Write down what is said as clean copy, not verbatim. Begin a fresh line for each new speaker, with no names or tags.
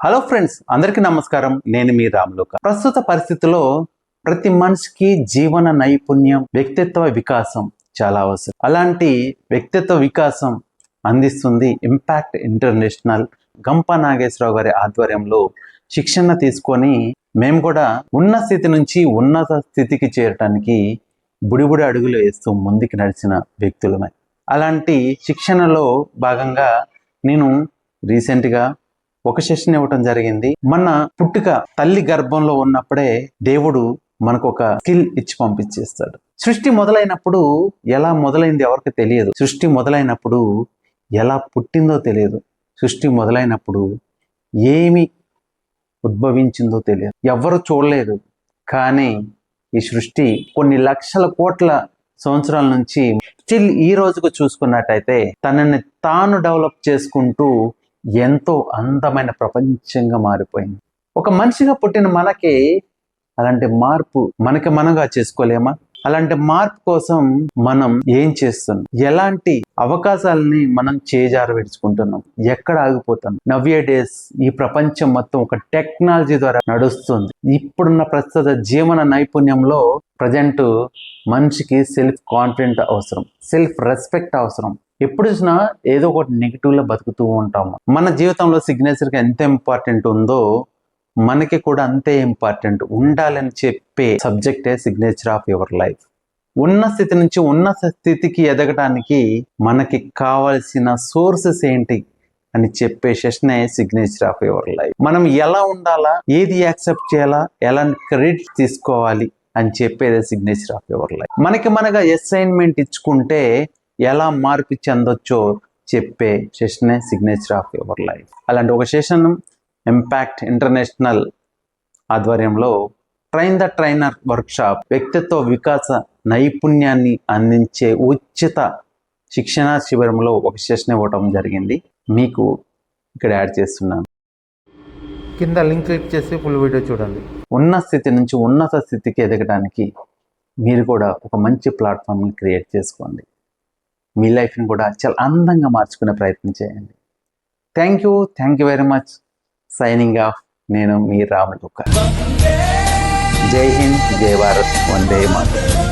Hello friends, అందరికీ నమస్కారం. నేను మీ రామ్లోక. ప్రస్తుత పరిస్థితిలో ప్రతి మనిషికి జీవన నైపుణ్యం, వ్యక్తిత్వ వికాసం చాలా అవసరం. అలాంటి వ్యక్తిత్వ వికాసం అందిస్తుంది ఇంపాక్ట్ ఇంటర్నేషనల్. గంప నాగేశ్వరరావు గారి ఆధ్వర్యంలో శిక్షణ తీసుకొని మేము కూడా ఉన్న స్థితి నుంచి ఉన్నత స్థితికి చేరటానికి బుడిబుడి అడుగులు వేస్తూ ముందుకు నడిచిన వ్యక్తులమే. అలాంటి శిక్షణలో భాగంగా నేను రీసెంట్గా ఒక సెషన్ ఇవ్వటం జరిగింది. మన పుట్టుక తల్లి గర్భంలో ఉన్నప్పుడే దేవుడు మనకు ఒక స్కిల్ ఇచ్చి పంపించేస్తాడు. సృష్టి మొదలైనప్పుడు ఎలా మొదలైంది ఎవరికి తెలియదు. సృష్టి మొదలైనప్పుడు ఎలా పుట్టిందో తెలియదు. సృష్టి మొదలైనప్పుడు ఏమి ఉద్భవించిందో తెలియదు. ఎవ్వరు చూడలేదు. కానీ ఈ సృష్టి కొన్ని లక్షల కోట్ల సంవత్సరాల నుంచి స్టిల్ ఈ రోజుకు చూసుకున్నట్టయితే తనని తాను డెవలప్ చేసుకుంటూ ఎంతో అందమైన ప్రపంచంగా మారిపోయింది. ఒక మనిషిగా పుట్టిన మనకి అలాంటి మార్పు మనగా చేసుకోలేమా? అలాంటి మార్పు కోసం మనం ఏం చేస్తున్నాం? ఎలాంటి అవకాశాలని మనం చేజారవిడుచుకుంటున్నాం? ఎక్కడ ఆగిపోతాం? నవ్య డేస్ ఈ ప్రపంచం మొత్తం ఒక టెక్నాలజీ ద్వారా నడుస్తుంది. ఇప్పుడున్న ప్రస్తుత జీవన నైపుణ్యంలో ప్రజెంట్ మనిషికి సెల్ఫ్ కాన్ఫిడెంట్ అవసరం, సెల్ఫ్ రెస్పెక్ట్ అవసరం. ఎప్పుడు చూసినా ఏదో ఒకటి నెగిటివ్లో బతుకుతూ ఉంటాము. మన జీవితంలో సిగ్నేచర్గా ఎంత ఇంపార్టెంట్ ఉందో మనకి కూడా అంతే ఇంపార్టెంట్ ఉండాలని చెప్పే సబ్జెక్టే సిగ్నేచర్ ఆఫ్ యువర్ లైఫ్. ఉన్న స్థితి నుంచి ఉన్నత స్థితికి ఎదగటానికి మనకి కావాల్సిన సోర్సెస్ ఏంటి అని చెప్పే సెషనే సిగ్నేచర్ ఆఫ్ యువర్ లైఫ్. మనం ఎలా ఉండాలా, ఏది యాక్సెప్ట్ చేయాలా, ఎలాంటి క్రెడిట్ తీసుకోవాలి అని చెప్పేదే signature of your life. మనగా assignment ఇచ్చుకుంటే ఎలా మార్పు చెందొచ్చో చెప్పే సెషనే సిగ్నేచర్ ఆఫ్ యువర్ లైఫ్. అలాంటి ఒక సెషన్ ఇంపాక్ట్ ఇంటర్నేషనల్ ఆధ్వర్యంలో ట్రైన్ ద ట్రైనర్ వర్క్షాప్, వ్యక్తిత్వ వికాస నైపుణ్యాన్ని అందించే ఉచిత శిక్షణా శిబిరంలో ఒక సెషన్ ఇవ్వటం జరిగింది. మీకు ఇక్కడ యాడ్ చేస్తున్నాను.
కింద లింక్ క్లిక్ చేసి ఫుల్ వీడియో చూడండి.
ఉన్న స్థితి నుంచి ఉన్నత స్థితికి ఎదగడానికి మీరు కూడా ఒక మంచి ప్లాట్ఫామ్ని క్రియేట్ చేసుకోండి. మీ లైఫ్ని కూడా చాలా అందంగా మార్చుకునే ప్రయత్నం చేయండి. Thank you very much. Signing off. నేను మీ రామ్లోక. జై హింద్, జై భారత్, వందే మాతరం.